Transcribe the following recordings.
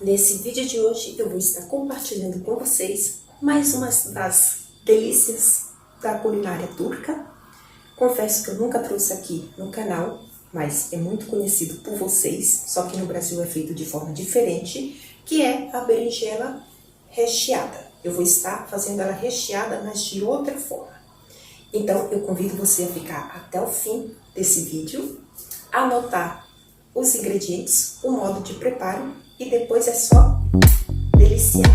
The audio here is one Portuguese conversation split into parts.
Nesse vídeo de hoje eu vou estar compartilhando com vocês mais uma das delícias da culinária turca. Confesso que eu nunca trouxe aqui no canal, mas é muito conhecido por vocês, só que no Brasil é feito de forma diferente, que é a berinjela recheada. Eu vou estar fazendo ela recheada, mas de outra forma. Então eu convido você a ficar até o fim desse vídeo, anotar os ingredientes, o modo de preparo e depois é só deliciar.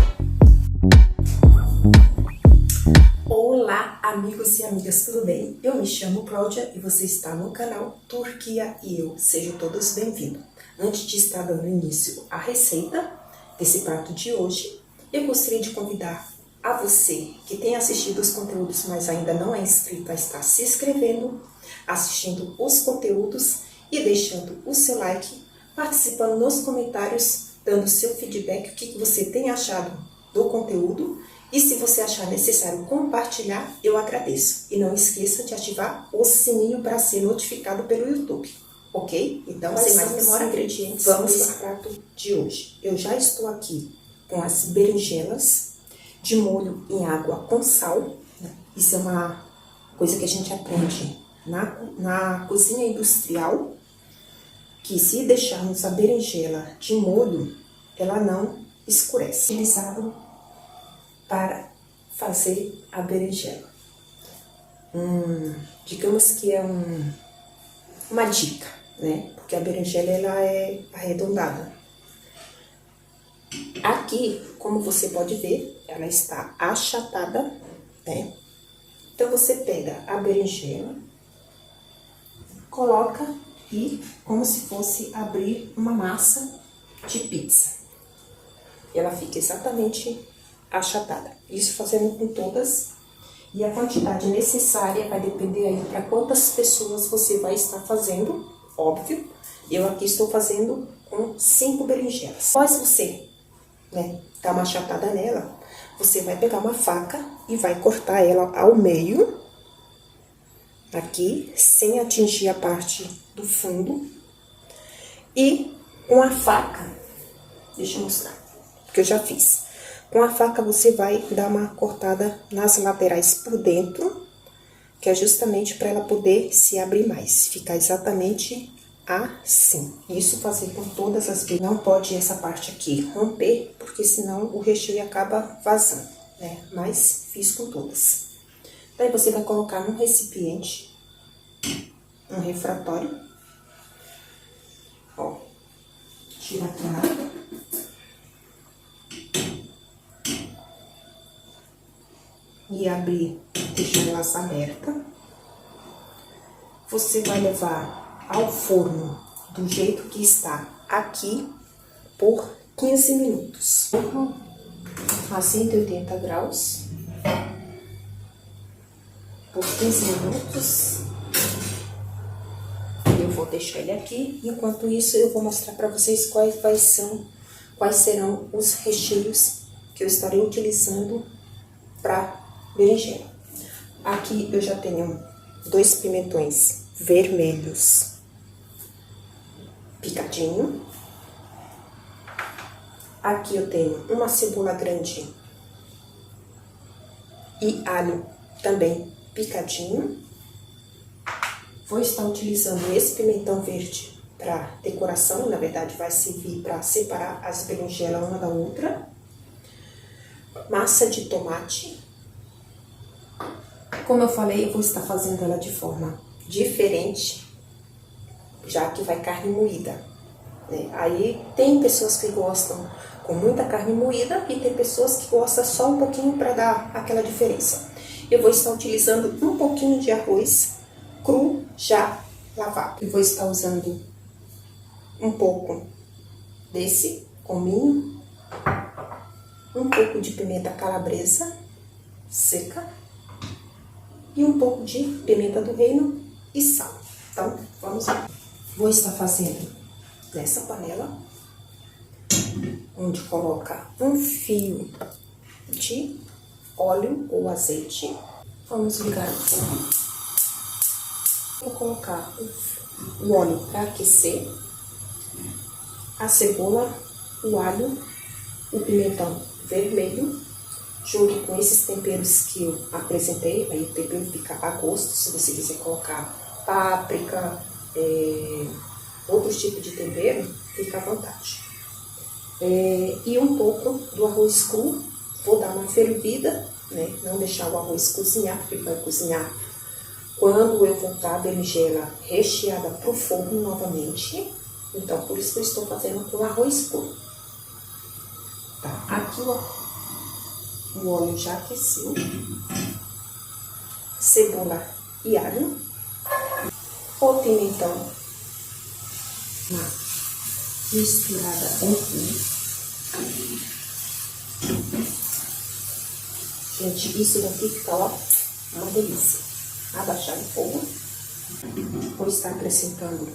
Olá, amigos e amigas, tudo bem? Eu me chamo Cláudia e você está no canal Turquia e eu. Sejam todos bem-vindos. Antes de estar dando início à receita desse prato de hoje, eu gostaria de convidar a você que tem assistido os conteúdos, mas ainda não é inscrito, a estar se inscrevendo, assistindo os conteúdos e deixando o seu like, participando nos comentários, dando seu feedback, o que você tem achado do conteúdo. E se você achar necessário compartilhar, eu agradeço. E não esqueça de ativar o sininho para ser notificado pelo YouTube, ok? Então, sem mais demora, ingredientes, vamos ao prato de hoje. Eu já estou aqui com as berinjelas de molho em água com sal. Isso é uma coisa que a gente aprende na cozinha industrial, que se deixarmos a berinjela de molho, ela não escurece. Utilizado para fazer a berinjela. Digamos que é uma dica, né? Porque a berinjela ela é arredondada. Aqui, como você pode ver, ela está achatada, né? Então você pega a berinjela, coloca e como se fosse abrir uma massa de pizza. Ela fica exatamente achatada. Isso fazendo com todas. E a quantidade necessária vai depender aí para quantas pessoas você vai estar fazendo. Óbvio, eu aqui estou fazendo com 5 berinjelas. Após você, dar uma achatada nela, você vai pegar uma faca e vai cortar ela ao meio. Aqui, sem atingir a parte do fundo. E com a faca, deixa eu mostrar, porque eu já fiz. Com a faca você vai dar uma cortada nas laterais por dentro, que é justamente para ela poder se abrir mais. Ficar exatamente assim. Isso fazer com todas as vezes. Não pode essa parte aqui romper, porque senão o recheio acaba vazando, né? Mas fiz com todas. Daí você vai colocar num recipiente, um refratório. Ó, tira aqui a água. E abrir, deixar elas abertas. Você vai levar ao forno do jeito que está aqui por 15 minutos. A 180 graus. Por 15 minutos. Eu vou deixar ele aqui. Enquanto isso, eu vou mostrar para vocês quais serão os recheios que eu estarei utilizando para berinjela. Aqui eu já tenho 2 pimentões vermelhos picadinho. Aqui eu tenho uma cebola grande e alho também picadinho. Vou estar utilizando esse pimentão verde para decoração, na verdade vai servir para separar as berinjelas uma da outra. Massa de tomate. Como eu falei, eu vou estar fazendo ela de forma diferente, já que vai carne moída, né? Aí tem pessoas que gostam com muita carne moída e tem pessoas que gostam só um pouquinho para dar aquela diferença. Eu vou estar utilizando um pouquinho de arroz cru já lavado. Eu vou estar usando um pouco desse cominho, um pouco de pimenta calabresa seca e um pouco de pimenta do reino e sal. Então, vamos lá. Vou estar fazendo nessa panela, onde coloca um fio de óleo ou azeite. Vamos ligar o forno. Vou colocar o óleo para aquecer, a cebola, o alho o pimentão vermelho, junto com esses temperos que eu apresentei. Aí o tempero fica a gosto, se você quiser colocar páprica, outros tipos de tempero, fica à vontade. E um pouco do arroz cru, vou dar uma fervida, né? Não deixar o arroz cozinhar, porque ele vai cozinhar quando eu voltar a berinjela recheada pro fogo novamente. Então, por isso que eu estou fazendo com arroz cru. Tá, aqui o óleo já aqueceu. Cebola e alho. O pimentão misturada com tudo. Gente, isso daqui fica, ó, uma delícia. Abaixar o fogo. Vou estar acrescentando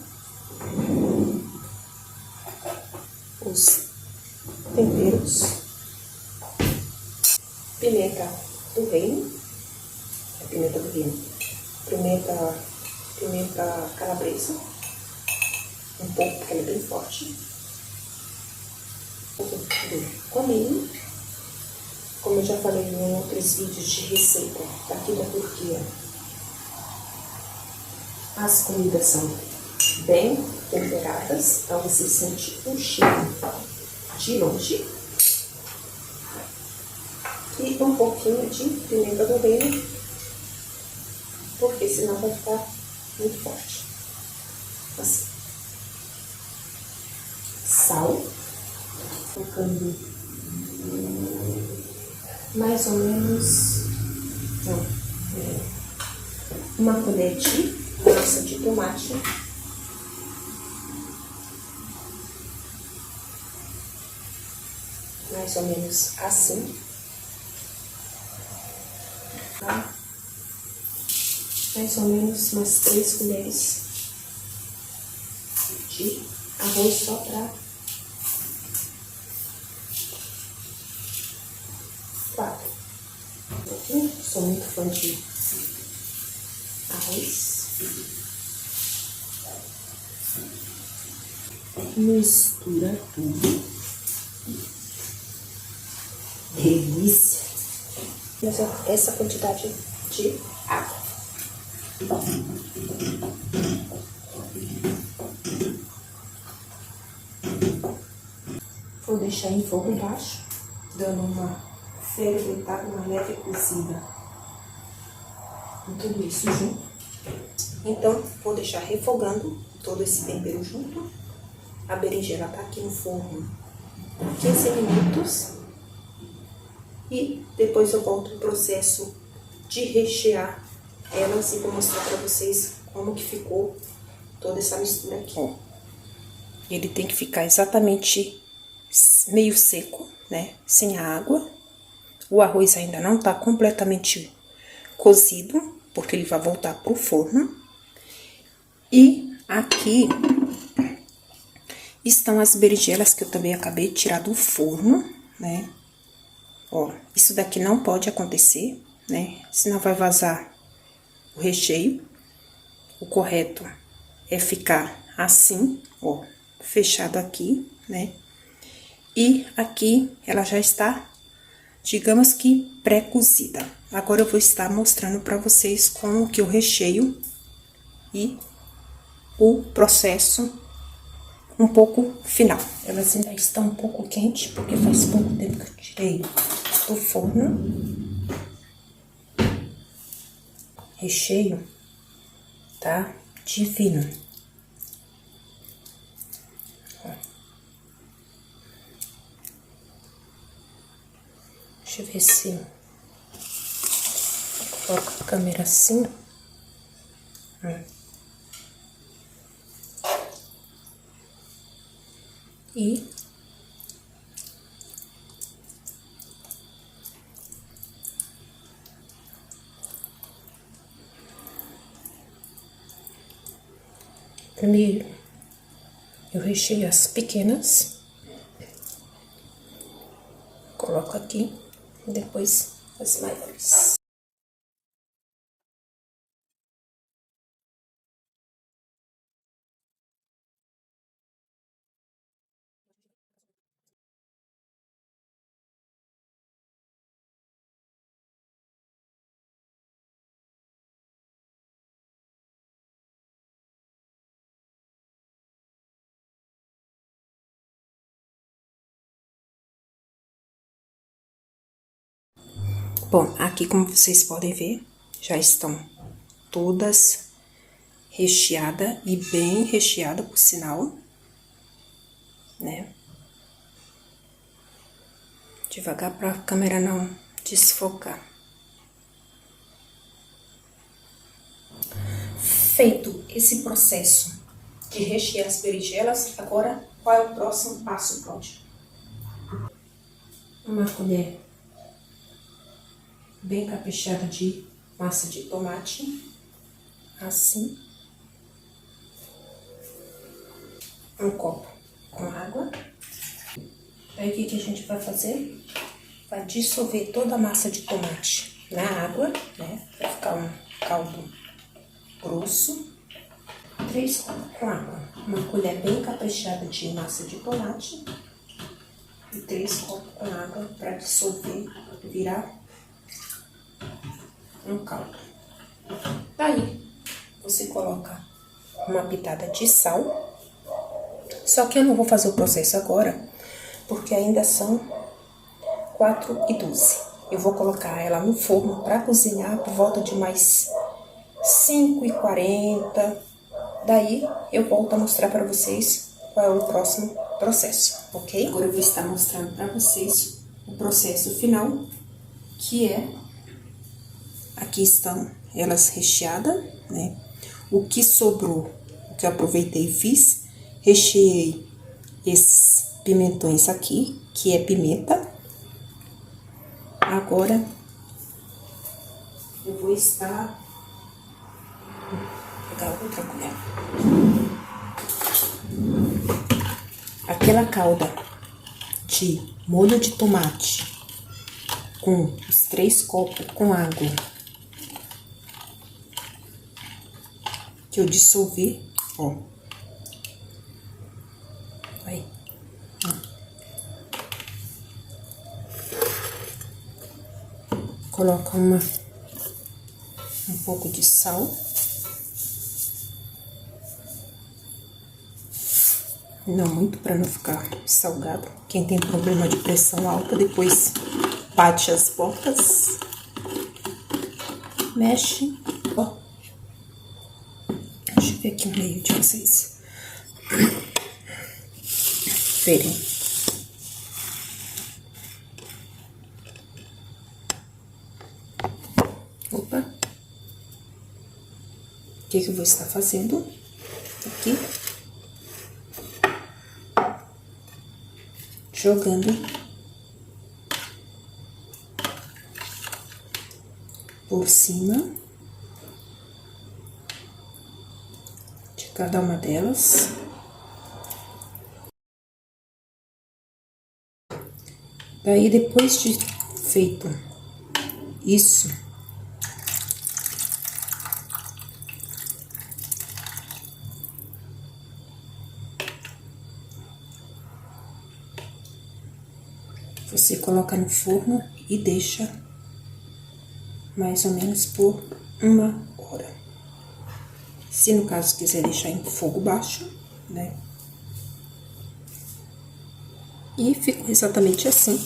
os temperos. Pimenta do reino. Pimenta do reino. Pimenta calabresa. Um pouco, porque ela é bem forte. Um pouco do cominho. Como eu já falei em outros vídeos de receita daqui da Turquia, as comidas são bem temperadas, então você sente um cheiro de longe. E um pouquinho de pimenta do reino, porque senão vai ficar muito forte. Assim. Sal, colocando mais ou menos uma colher de massa de tomate. Mais ou menos assim. Tá? Mais ou menos umas 3 colheres de arroz só para 4. Sou muito fã de arroz. Mistura tudo. Delícia. Essa quantidade de água. Vou deixar em fogo baixo, dando uma ferventada, uma leve cozida com tudo isso junto. Então, vou deixar refogando todo esse tempero junto. A berinjela tá aqui no forno 15 minutos. E depois eu volto no processo de rechear elas e vou mostrar pra vocês como que ficou toda essa mistura aqui. Ó, ele tem que ficar exatamente meio seco, né? Sem água. O arroz ainda não tá completamente cozido, porque ele vai voltar pro forno. E aqui estão as berinjelas que eu também acabei de tirar do forno, né? Ó, isso daqui não pode acontecer, né? Senão vai vazar o recheio. O correto é ficar assim, ó, fechado aqui, né? E aqui ela já está, digamos que pré-cozida. Agora eu vou estar mostrando pra vocês como que eu recheio e o processo um pouco final. Elas ainda estão um pouco quentes, porque faz pouco tempo que eu tirei do forno. Recheio, tá? Divino. Ó. Deixa eu ver se coloco a câmera assim. E primeiro eu recheio as pequenas, coloco aqui, depois as maiores. Bom, aqui como vocês podem ver, já estão todas recheadas e bem recheada, por sinal, né? Devagar para a câmera não desfocar. Feito esse processo de rechear as berinjelas, agora qual é o próximo passo, Cláudia? Uma colher bem caprichada de massa de tomate, assim. Um copo com água. Aí o que a gente vai fazer? Vai dissolver toda a massa de tomate na água, né? Vai ficar um caldo grosso. 3 copos com água. Uma colher bem caprichada de massa de tomate. E 3 copos com água para dissolver, virar um caldo. Daí, você coloca uma pitada de sal. Só que eu não vou fazer o processo agora, porque ainda são 4h12. Eu vou colocar ela no forno para cozinhar por volta de mais 5h40. Daí, eu volto a mostrar para vocês qual é o próximo processo, ok? Agora eu vou estar mostrando para vocês o processo final, que é... Aqui estão elas recheadas, né? O que sobrou, o que eu aproveitei e fiz, recheei esses pimentões aqui, que é pimenta. Agora, eu vou estar... Vou pegar outra colher. Aquela calda de molho de tomate com os 3 copos com água que eu dissolvi, ó. Aí. Coloca um pouco de sal. Não muito, para não ficar salgado. Quem tem problema de pressão alta, depois bate as bocas. Mexe, ó. Deixa eu ver aqui o meio de vocês verem. Opa. O que eu vou estar fazendo aqui? Jogando por cima de cada uma delas. Daí, depois de feito isso, você coloca no forno e deixa mais ou menos por 1 hora. Se no caso quiser deixar em fogo baixo, né? E ficou exatamente assim.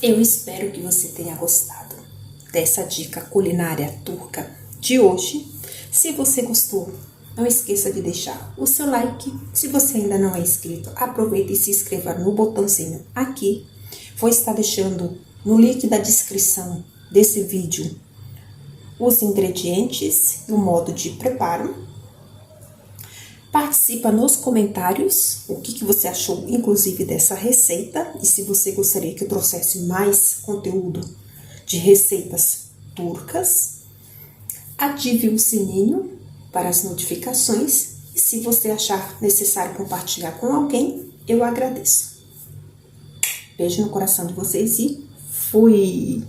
Eu espero que você tenha gostado dessa dica culinária turca de hoje. Se você gostou, não esqueça de deixar o seu like. Se você ainda não é inscrito, aproveite e se inscreva no botãozinho aqui. Vou estar deixando no link da descrição desse vídeo os ingredientes e o modo de preparo. Participa nos comentários o que você achou, inclusive, dessa receita. E se você gostaria que eu trouxesse mais conteúdo de receitas turcas. Ative o sininho para as notificações. E se você achar necessário compartilhar com alguém, eu agradeço. Beijo no coração de vocês e fui!